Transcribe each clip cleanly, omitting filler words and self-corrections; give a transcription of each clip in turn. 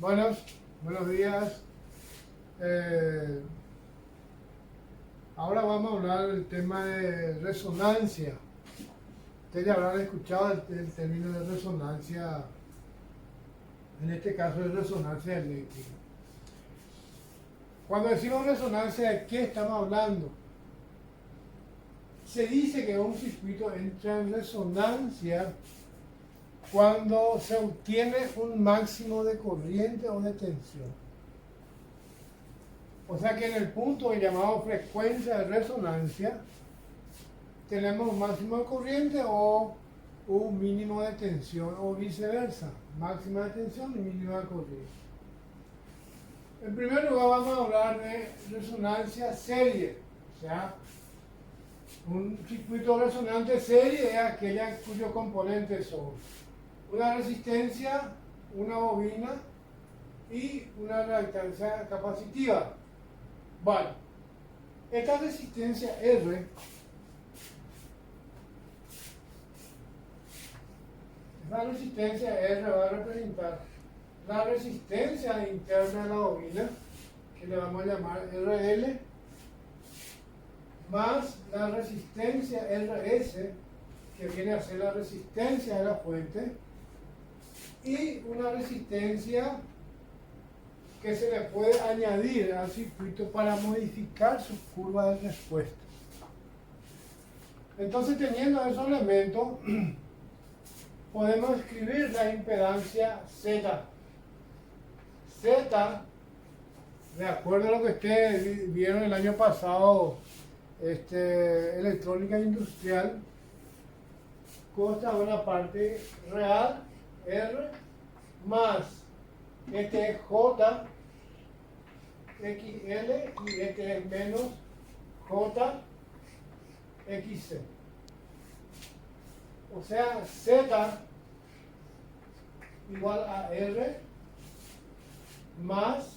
Buenos días. Eh, Ahora vamos a hablar del tema de resonancia. Ustedes ya habrán escuchado el término de resonancia, en este caso de resonancia eléctrica. Cuando decimos resonancia, ¿de qué estamos hablando? Se dice que un circuito entra en resonancia cuando se obtiene un máximo de corriente o de tensión. O sea que en el punto llamado frecuencia de resonancia tenemos un máximo de corriente o un mínimo de tensión o viceversa, máxima de tensión y mínima de corriente. En primer lugar vamos a hablar de resonancia serie, o sea, un circuito resonante serie es aquella cuyos componentes son una resistencia, una bobina y una reactancia capacitiva. Bueno, esta resistencia R va a representar la resistencia interna de la bobina, que le vamos a llamar RL, más la resistencia RS, que viene a ser la resistencia de la fuente, y una resistencia que se le puede añadir al circuito para modificar su curva de respuesta. Entonces, teniendo esos elementos, podemos escribir la impedancia Z. Z, de acuerdo a lo que ustedes vieron el año pasado, electrónica industrial, consta de una parte real, R, más este es J, XL, y este es menos J, XC. O sea, Z igual a R más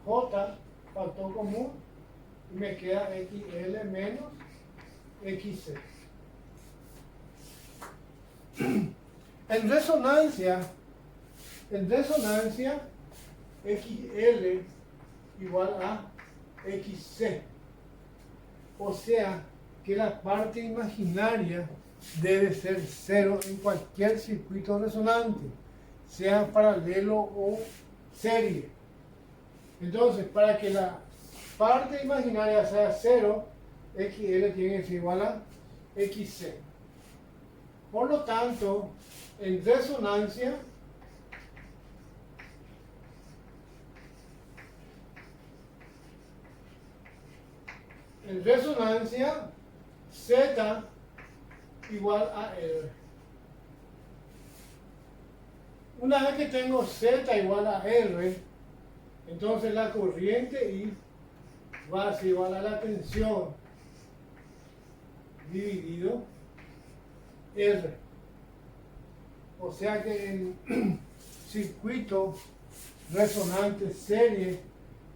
J, factor común, y me queda XL menos XC. En resonancia, XL igual a XC. O sea que la parte imaginaria debe ser cero en cualquier circuito resonante, sea paralelo o serie. Entonces, para que la parte imaginaria sea cero, XL tiene que ser igual a XC. Por lo tanto, en resonancia, Z igual a R. Una vez que tengo Z igual a R, entonces la corriente I va a ser igual a la tensión dividido R. O sea que en circuito resonante serie,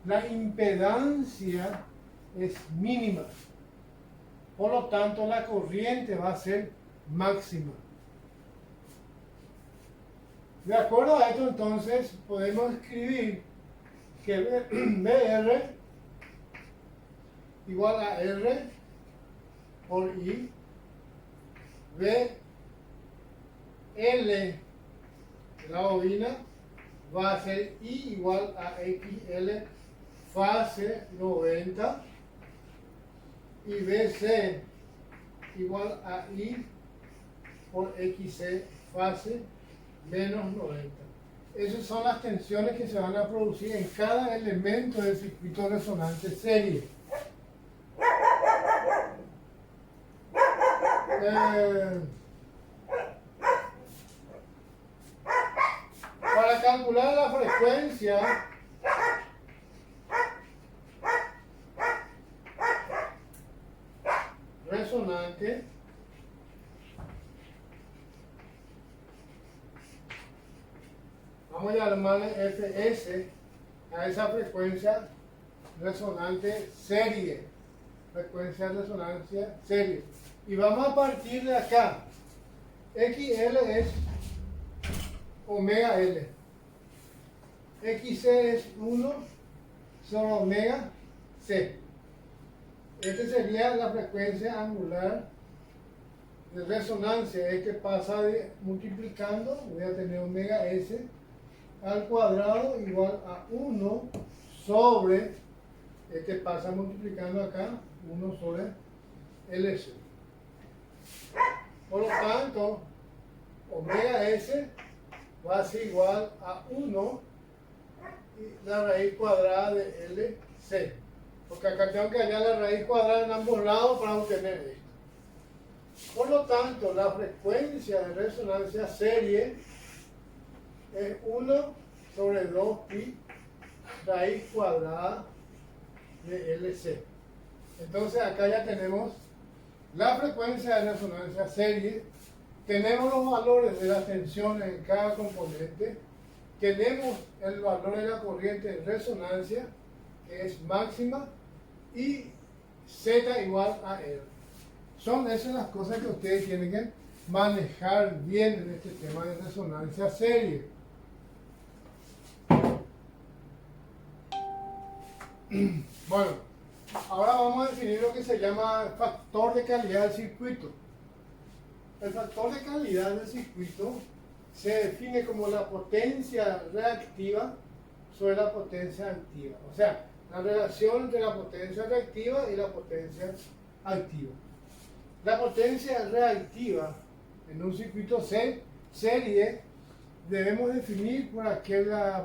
la impedancia es mínima. Por lo tanto, la corriente va a ser máxima. De acuerdo a esto, entonces, podemos escribir que BR igual a R por I, BL, la bobina, va a ser I igual a XL fase 90, y BC igual a I por XC fase menos 90. Esas son las tensiones que se van a producir en cada elemento del circuito resonante serie. Para calcular la frecuencia resonante, vamos a llamarle Fs a esa frecuencia resonante serie, frecuencia de resonancia serie. Y vamos a partir de acá. XL es omega L. XC es 1 sobre omega C. Esta sería la frecuencia angular de resonancia. Este pasa multiplicando, voy a tener omega S al cuadrado igual a 1 sobre, este pasa multiplicando acá, 1 sobre LC. Por lo tanto, omega S va a ser igual a 1 y la raíz cuadrada de LC. Porque acá tengo que hallar la raíz cuadrada en ambos lados para obtener esto. Por lo tanto, la frecuencia de resonancia serie es 1 sobre 2 pi raíz cuadrada de LC. Entonces acá ya tenemos la frecuencia de resonancia serie, tenemos los valores de la tensión en cada componente, tenemos el valor de la corriente de resonancia, que es máxima, y Z igual a R. Son esas las cosas que ustedes tienen que manejar bien en este tema de resonancia serie. Bueno, ahora vamos a definir lo que se llama factor de calidad del circuito. El factor de calidad del circuito se define como la potencia reactiva sobre la potencia activa. O sea, la relación entre la potencia reactiva y la potencia activa. La potencia reactiva en un circuito serie debemos definir por aquella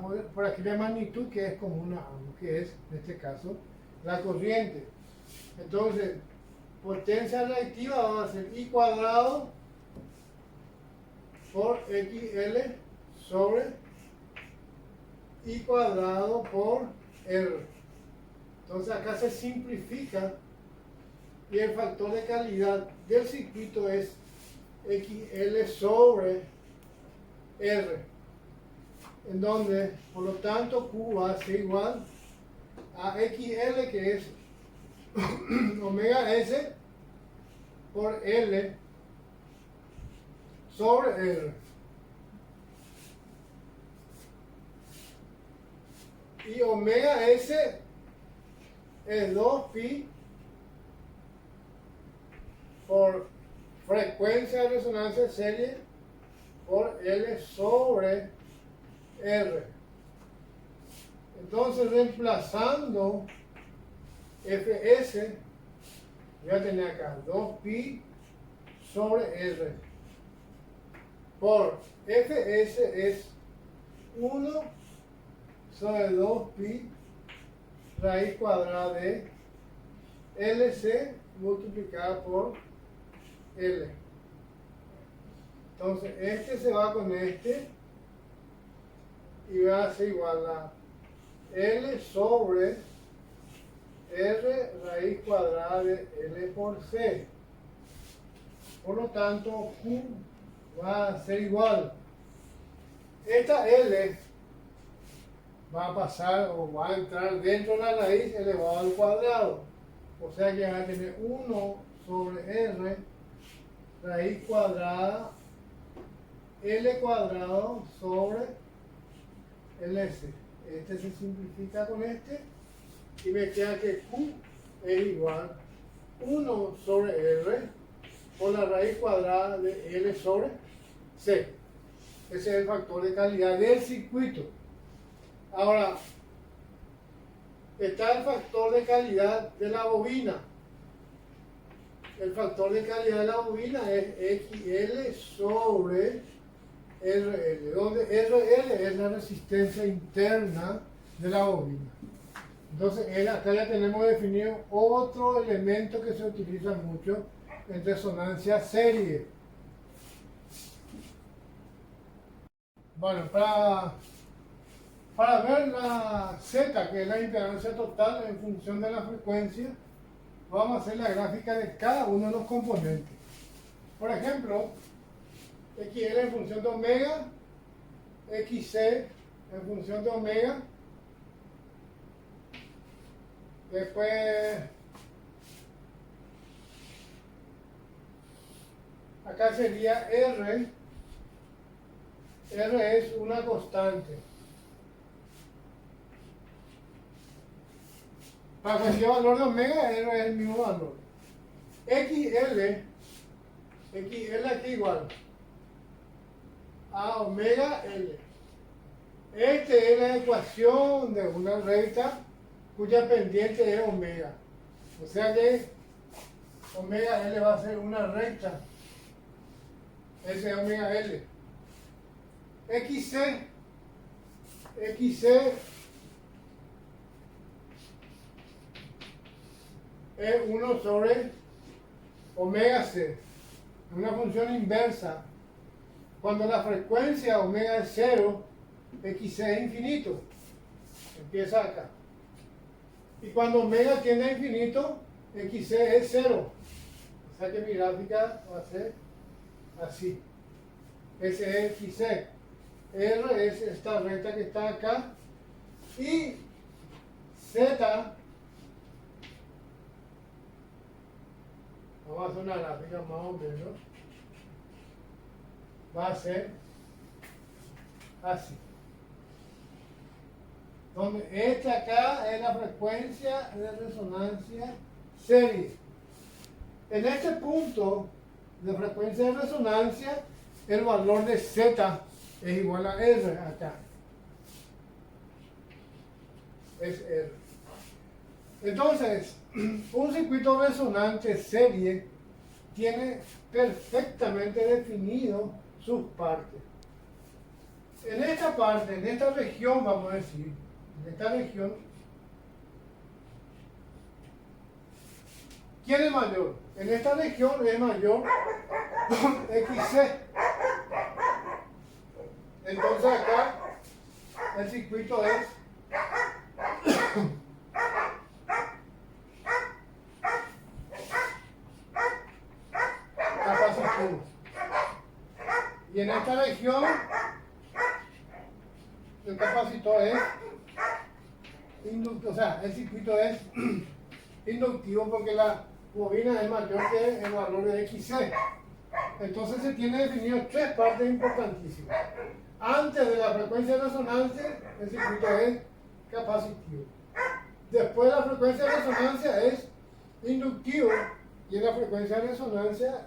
magnitud que es común a ambos, que es, en este caso, la corriente. Entonces, potencia reactiva va a ser I cuadrado por XL sobre I cuadrado por R. Entonces acá se simplifica y el factor de calidad del circuito es XL sobre R, en donde por lo tanto Q va a ser igual a XL, que es omega S por L sobre R. Y omega S es 2 pi por frecuencia de resonancia serie por L sobre R. Entonces, reemplazando Fs, voy a tener acá 2 pi sobre R por Fs es 1 sobre 2 pi raíz cuadrada de LC multiplicada por L. Entonces, este se va con este y va a ser igual a L sobre R raíz cuadrada de L por C. Por lo tanto, Q va a ser igual. Esta L va a pasar o va a entrar dentro de la raíz elevado al cuadrado. O sea que va a tener 1 sobre R raíz cuadrada L cuadrado sobre LC. Este se simplifica con este y me queda que Q es igual 1 sobre R por la raíz cuadrada de L sobre C. Ese es el factor de calidad del circuito. Ahora, está el factor de calidad de la bobina. El factor de calidad de la bobina es XL sobre RL, donde RL es la resistencia interna de la bobina. Entonces, acá ya tenemos definido otro elemento que se utiliza mucho en resonancia serie. Bueno, para ver la Z, que es la impedancia total en función de la frecuencia, vamos a hacer la gráfica de cada uno de los componentes. Por ejemplo, XL en función de omega, XC en función de omega, después acá sería R. R es una constante. Para cualquier valor de omega, R es el mismo valor. XL aquí igual a omega L. Esta es la ecuación de una recta cuya pendiente es omega. O sea que omega L va a ser una recta. Ese es omega L. XC es 1 sobre omega C. Es una función inversa. Cuando la frecuencia omega es 0, XC es infinito. Empieza acá. Y cuando omega tiende a infinito, XC es 0. O sea que mi gráfica va a ser así. Ese es XC. R es esta recta que está acá. Y Z, vamos a hacer una gráfica más o menos, va a ser así. Donde esta acá es la frecuencia de resonancia serie. En este punto de frecuencia de resonancia, el valor de Z es igual a R acá. Es R. Entonces, un circuito resonante serie tiene perfectamente definido sus partes. En esta parte, en esta región, vamos a decir, en esta región, ¿quién es mayor? En esta región es mayor XC. Entonces acá el circuito es capacitivo. Y en esta región el capacitor es inductivo, o sea, el circuito es inductivo porque la bobina es mayor que el valor de XC. Entonces se tiene definido tres partes importantísimas. Antes de la frecuencia de resonancia, el circuito es capacitivo. Después de la frecuencia de resonancia es inductivo y en la frecuencia de resonancia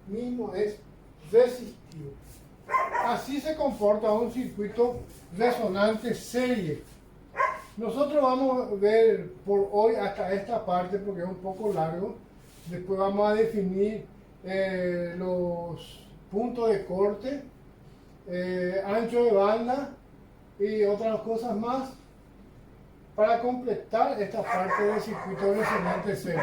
mismo es resistivo. Así se comporta un circuito resonante serie. Nosotros vamos a ver por hoy hasta esta parte porque es un poco largo. Después vamos a definir los puntos de corte, ancho de banda y otras cosas más para completar esta parte del circuito resonante serie.